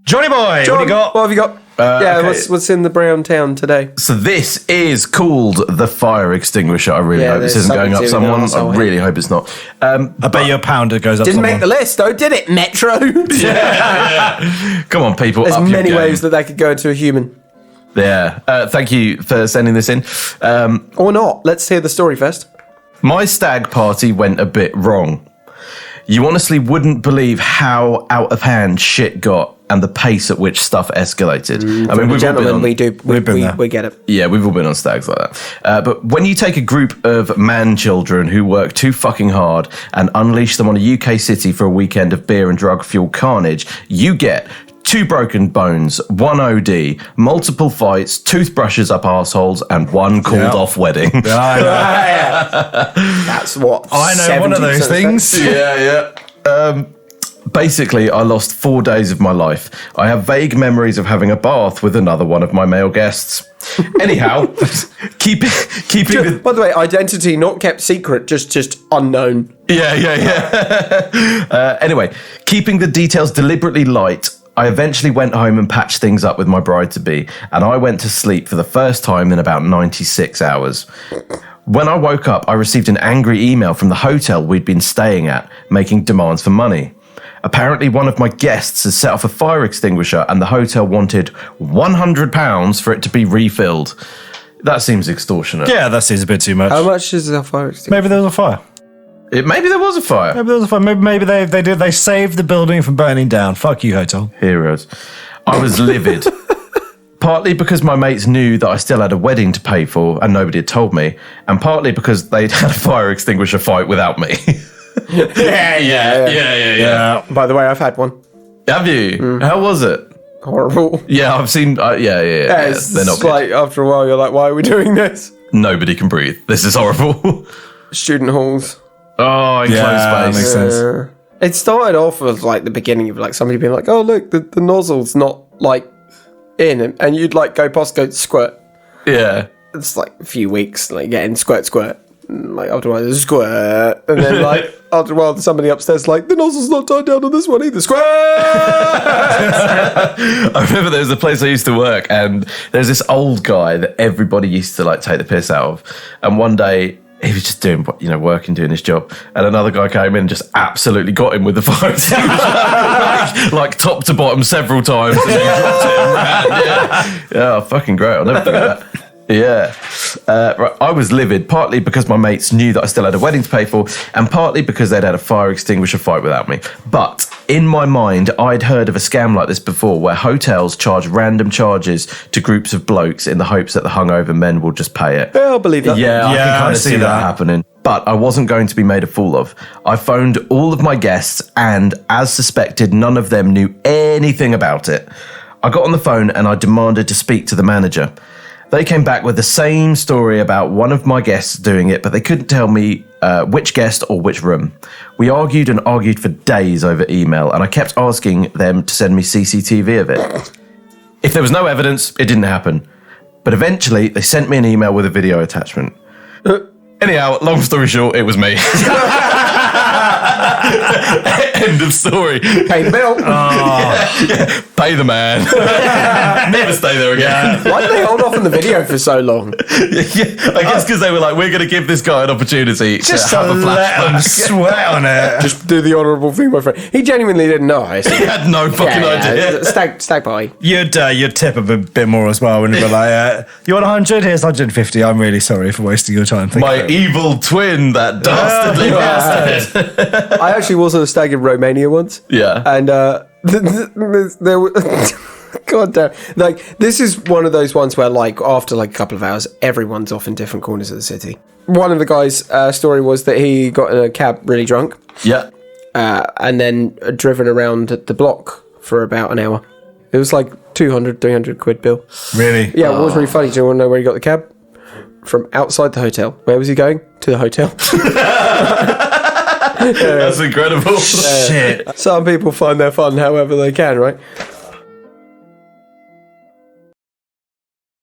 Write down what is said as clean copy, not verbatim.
Johnny boy, John, what have you got? What have you got? Okay. What's in the brown town today? So this is called the fire extinguisher. I really hope this isn't going up someone. I really hope it's not. I bet you a pounder goes up Didn't someone. make the list, though, did it, Metro? Come on, people. There's up your many game. ways that could go into a human. Yeah. Thank you for sending this in. Or not. Let's hear the story first. My stag party went a bit wrong. You honestly wouldn't believe how out of hand shit got and the pace at which stuff escalated. I mean, we've all been on, we get it. Yeah, we've all been on stags like that. But when you take a group of man children who work too fucking hard and unleash them on a UK city for a weekend of beer and drug-fueled carnage, you get 2 broken bones, 1 OD, multiple fights, toothbrushes up arseholes, and 1 called-off wedding. That's what I know one of those things. Yeah. Basically, I lost 4 days of my life. I have vague memories of having a bath with another one of my male guests. Anyhow, keeping the... By the way, identity not kept secret, just unknown. Yeah. Anyway, keeping the details deliberately light, I eventually went home and patched things up with my bride-to-be, and I went to sleep for the first time in about 96 hours. When I woke up, I received an angry email from the hotel we'd been staying at, making demands for money. Apparently, one of my guests has set off a fire extinguisher and the hotel wanted £100 for it to be refilled. That seems extortionate. Yeah, that seems a bit too much. How much is a fire extinguisher? Maybe there was a fire. Maybe there was a fire. Maybe they saved the building from burning down. Fuck you, hotel. Heroes. I was livid. Partly because my mates knew that I still had a wedding to pay for and nobody had told me, and partly because they'd had a fire extinguisher fight without me. Yeah. By the way, I've had one. Have you? How was it? Horrible. Yeah, I've seen. Yeah. It's They're not good. like after a while, you're like, why are we doing this? Nobody can breathe. This is horrible. Student halls. Oh, enclosed space. Makes sense. It started off as like the beginning of like somebody being like, oh look, the nozzle's not like in, and you'd like go past, go squirt. Yeah. It's like a few weeks, like getting squirt. And, like after a while, there's squirt, and then like after a while, somebody upstairs like the nozzle's not tied down on this one either. Squirt. I remember there was a place I used to work, and there's this old guy that everybody used to like take the piss out of, and one day he was just doing, working, doing his job, and another guy came in and just absolutely got him with the fire extinguisher, like top to bottom several times, and he dropped it and ran. Yeah, fucking great. I'll never forget that. Yeah. Right. I was livid, partly because my mates knew that I still had a wedding to pay for, and partly because they'd had a fire extinguisher fight without me. But in my mind, I'd heard of a scam like this before, where hotels charge random charges to groups of blokes in the hopes that the hungover men will just pay it. Yeah, I'll believe that. Yeah, I can kind I of see that happening. But I wasn't going to be made a fool of. I phoned all of my guests, and as suspected, none of them knew anything about it. I got on the phone and I demanded to speak to the manager. They came back with the same story about one of my guests doing it, but they couldn't tell me which guest or which room. We argued and argued for days over email, and I kept asking them to send me CCTV of it. If there was no evidence, it didn't happen. But eventually, they sent me an email with a video attachment. Anyhow, long story short, it was me. End of story. Pay the bill. Yeah. Pay the man. Never stay there again. Why did they hold off on the video for so long? I guess because they were like, we're going to give this guy an opportunity Just to have a let him flashback. sweat on it. Just do the honourable thing, my friend. He genuinely didn't know. I He assume. had no fucking idea. Stag party. You'd tip a bit more as well when you were like, you want 100? Here's 150. I'm really sorry for wasting your time. My evil twin, that dastardly bastard. I actually was on a stag in Romania once. Yeah. And there was... God damn. Like, this is one of those ones where, like, after, like, a couple of hours, everyone's off in different corners of the city. One of the guys' story was that he got in a cab really drunk. Yeah. And then driven around the block for about an hour. It was like 200, 300 quid bill. Really? Yeah, it was really funny. Do you want to know where he got the cab? From outside the hotel. Where was he going? To the hotel. That's incredible. Shit. Some people find their fun however they can, right?